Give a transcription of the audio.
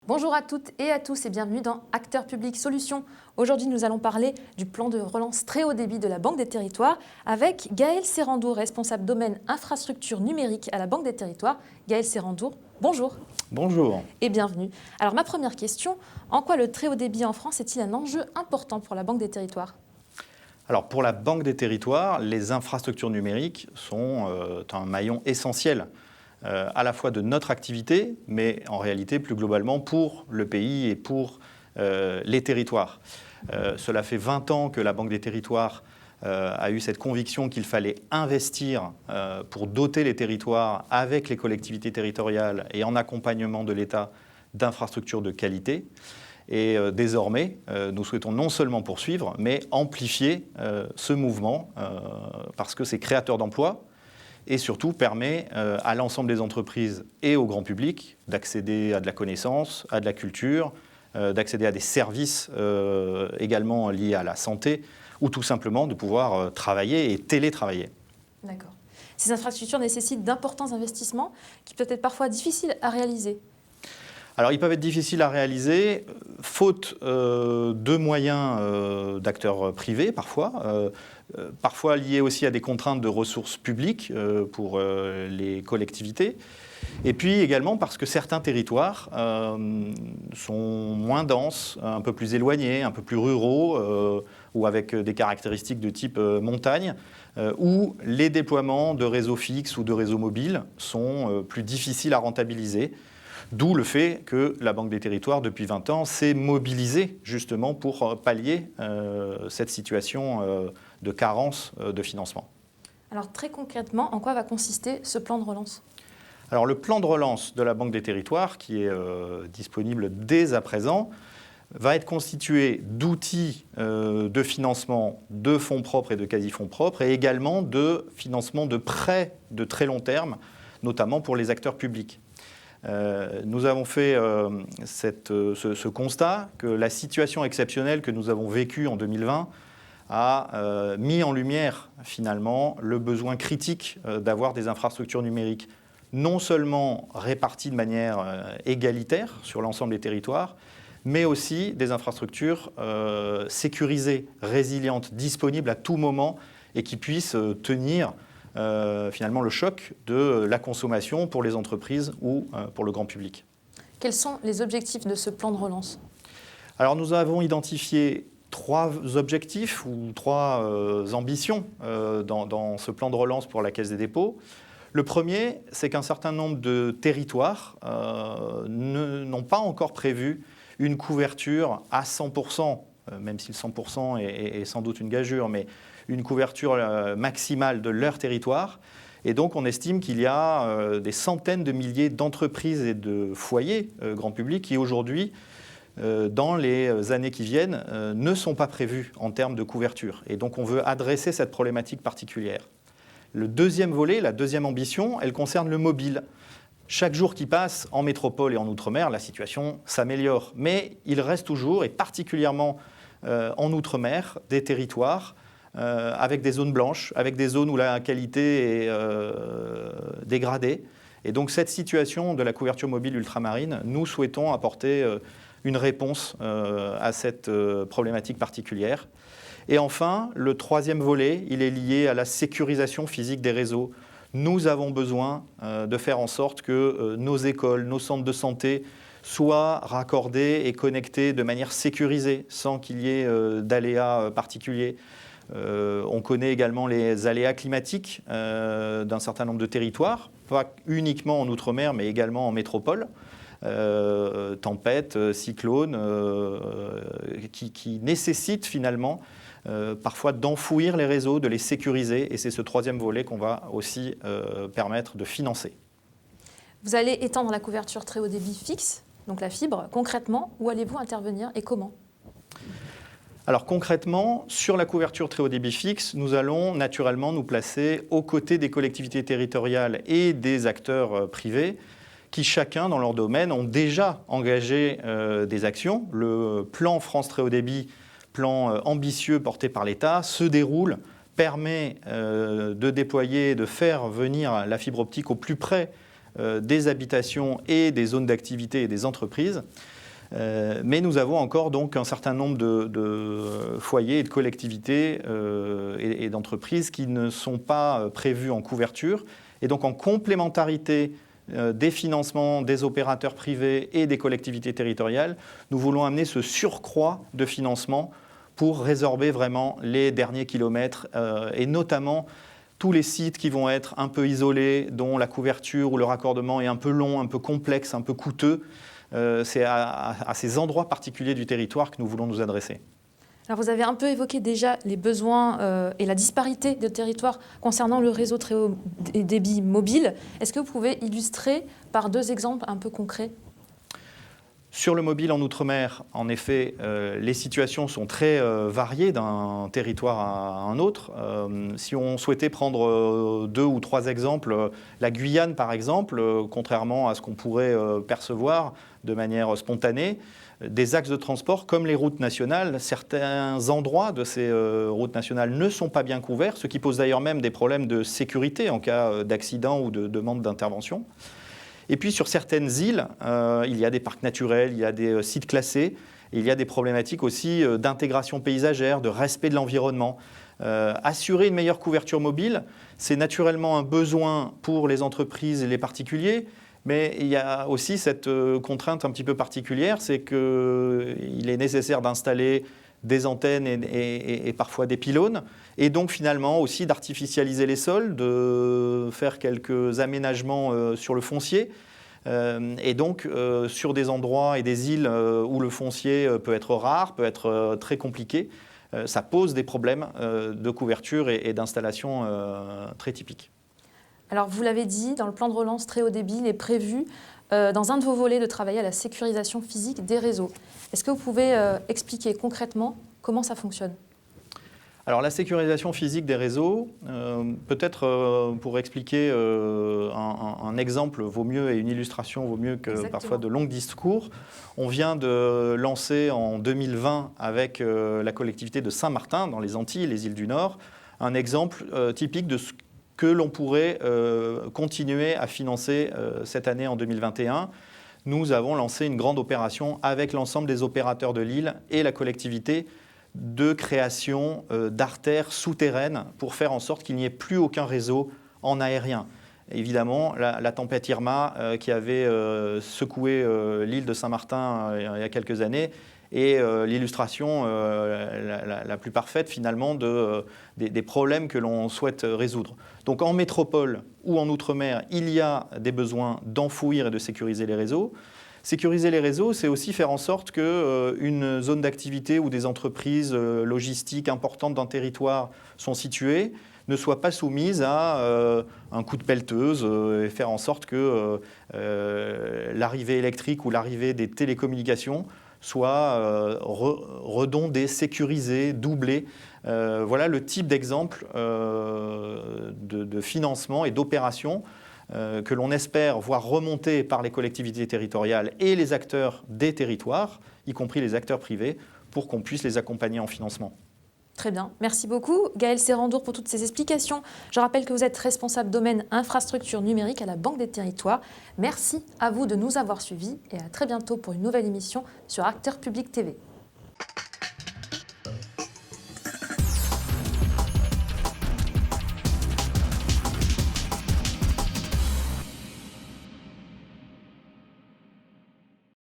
Bonjour à toutes et à tous et bienvenue dans Acteurs Publics Solutions. Aujourd'hui, nous allons parler du plan de relance très haut débit de la Banque des Territoires avec Gaël Serrandour, responsable domaine infrastructure numérique à la Banque des Territoires. Gaël Serrandour, bonjour. Bonjour. Et bienvenue. Alors ma première question, en quoi le très haut débit en France est-il un enjeu important pour la Banque des Territoires ? Alors pour la Banque des Territoires, les infrastructures numériques sont un maillon essentiel à la fois de notre activité, mais en réalité plus globalement pour le pays et pour les territoires. Cela fait 20 ans que la Banque des Territoires a eu cette conviction qu'il fallait investir pour doter les territoires avec les collectivités territoriales et en accompagnement de l'État d'infrastructures de qualité. Et désormais, nous souhaitons non seulement poursuivre, mais amplifier ce mouvement parce que c'est créateur d'emplois et surtout permet à l'ensemble des entreprises et au grand public d'accéder à de la connaissance, à de la culture, d'accéder à des services également liés à la santé ou tout simplement de pouvoir travailler et télétravailler. D'accord. Ces infrastructures nécessitent d'importants investissements qui peuvent être parfois difficiles à réaliser. Alors, ils peuvent être difficiles à réaliser, faute de moyens d'acteurs privés, parfois liés aussi à des contraintes de ressources publiques pour les collectivités, et puis également parce que certains territoires sont moins denses, un peu plus éloignés, un peu plus ruraux, ou avec des caractéristiques de type montagne, où les déploiements de réseaux fixes ou de réseaux mobiles sont plus difficiles à rentabiliser. D'où le fait que la Banque des Territoires, depuis 20 ans, s'est mobilisée justement pour pallier cette situation de carence de financement. Alors très concrètement, en quoi va consister ce plan de relance ? Alors le plan de relance de la Banque des Territoires, qui est disponible dès à présent, va être constitué d'outils de financement de fonds propres et de quasi-fonds propres, et également de financement de prêts de très long terme, notamment pour les acteurs publics. Nous avons fait ce constat que la situation exceptionnelle que nous avons vécue en 2020 a mis en lumière finalement le besoin critique d'avoir des infrastructures numériques non seulement réparties de manière égalitaire sur l'ensemble des territoires, mais aussi des infrastructures sécurisées, résilientes, disponibles à tout moment et qui puissent tenir finalement le choc de la consommation pour les entreprises ou pour le grand public. Quels sont les objectifs de ce plan de relance ? Alors nous avons identifié 3 objectifs ou 3 ambitions dans ce plan de relance pour la Caisse des dépôts. Le premier, c'est qu'un certain nombre de territoires n'ont pas encore prévu une couverture à 100%, même si le 100% est sans doute une gageure, mais une couverture maximale de leur territoire. Et donc, on estime qu'il y a des centaines de milliers d'entreprises et de foyers grand public qui, aujourd'hui, dans les années qui viennent, ne sont pas prévus en termes de couverture. Et donc, on veut adresser cette problématique particulière. Le deuxième volet, la deuxième ambition, elle concerne le mobile. Chaque jour qui passe, en métropole et en outre-mer, la situation s'améliore. Mais il reste toujours, et particulièrement en outre-mer, des territoires avec des zones blanches, avec des zones où la qualité est dégradée. Et donc cette situation de la couverture mobile ultramarine, nous souhaitons apporter une réponse à cette problématique particulière. Et enfin, le troisième volet, il est lié à la sécurisation physique des réseaux. Nous avons besoin de faire en sorte que nos écoles, nos centres de santé soient raccordés et connectés de manière sécurisée, sans qu'il y ait d'aléas particuliers. On connaît également les aléas climatiques d'un certain nombre de territoires, pas uniquement en Outre-mer, mais également en métropole. Tempêtes, cyclones, qui nécessitent finalement parfois d'enfouir les réseaux, de les sécuriser. Et c'est ce troisième volet qu'on va aussi permettre de financer. Vous allez étendre la couverture très haut débit fixe, donc la fibre. Concrètement, où allez-vous intervenir et comment ? Alors concrètement, sur la couverture très haut débit fixe, nous allons naturellement nous placer aux côtés des collectivités territoriales et des acteurs privés qui chacun dans leur domaine ont déjà engagé des actions. Le plan France très haut débit, plan ambitieux porté par l'État, se déroule, permet de déployer, de faire venir la fibre optique au plus près des habitations et des zones d'activité et des entreprises. Mais nous avons encore donc un certain nombre de foyers et de collectivités et d'entreprises qui ne sont pas prévus en couverture. Et donc en complémentarité des financements des opérateurs privés et des collectivités territoriales, nous voulons amener ce surcroît de financement pour résorber vraiment les derniers kilomètres et notamment tous les sites qui vont être un peu isolés, dont la couverture ou le raccordement est un peu long, un peu complexe, un peu coûteux. C'est à ces endroits particuliers du territoire que nous voulons nous adresser. Alors vous avez un peu évoqué déjà les besoins et la disparité de territoire concernant le réseau très haut débit mobile. Est-ce que vous pouvez illustrer par 2 exemples un peu concrets ? Sur le mobile en Outre-mer, en effet, les situations sont très variées d'un territoire à un autre. Si on souhaitait prendre 2 ou 3 exemples, la Guyane par exemple, contrairement à ce qu'on pourrait percevoir de manière spontanée, des axes de transport comme les routes nationales, certains endroits de ces routes nationales ne sont pas bien couverts, ce qui pose d'ailleurs même des problèmes de sécurité en cas d'accident ou de demande d'intervention. Et puis sur certaines îles, il y a des parcs naturels, il y a des sites classés, et il y a des problématiques aussi d'intégration paysagère, de respect de l'environnement. Assurer une meilleure couverture mobile, c'est naturellement un besoin pour les entreprises et les particuliers, mais il y a aussi cette contrainte un petit peu particulière, c'est qu'il est nécessaire d'installer des antennes et parfois des pylônes, et donc finalement aussi d'artificialiser les sols, de faire quelques aménagements sur le foncier, et donc sur des endroits et des îles où le foncier peut être rare, peut être très compliqué, ça pose des problèmes de couverture et d'installation très typiques. Alors vous l'avez dit, dans le plan de relance très haut débit, il est prévu dans un de vos volets de travailler à la sécurisation physique des réseaux. Est-ce que vous pouvez expliquer concrètement comment ça fonctionne ? Alors la sécurisation physique des réseaux, peut-être pour expliquer un exemple vaut mieux et une illustration vaut mieux que Exactement. Parfois de longs discours. On vient de lancer en 2020 avec la collectivité de Saint-Martin dans les Antilles, les îles du Nord, un exemple typique de ce que l'on pourrait continuer à financer cette année en 2021. Nous avons lancé une grande opération avec l'ensemble des opérateurs de l'île et la collectivité de création d'artères souterraines pour faire en sorte qu'il n'y ait plus aucun réseau en aérien. Évidemment, la tempête Irma qui avait secoué l'île de Saint-Martin il y a quelques années est l'illustration la plus parfaite finalement des problèmes que l'on souhaite résoudre. Donc en métropole ou en Outre-mer, il y a des besoins d'enfouir et de sécuriser les réseaux. Sécuriser les réseaux, c'est aussi faire en sorte qu'une zone d'activité où des entreprises logistiques importantes d'un territoire sont situées ne soient pas soumises à un coup de pelleteuse et faire en sorte que l'arrivée électrique ou l'arrivée des télécommunications soit redondée, sécurisée, doublée. Voilà le type d'exemple de financement et d'opération que l'on espère voir remonter par les collectivités territoriales et les acteurs des territoires, y compris les acteurs privés, pour qu'on puisse les accompagner en financement. Très bien, merci beaucoup Gaël Sérandour pour toutes ces explications. Je rappelle que vous êtes responsable domaine infrastructure numérique à la Banque des Territoires. Merci à vous de nous avoir suivis et à très bientôt pour une nouvelle émission sur Acteurs Publics TV.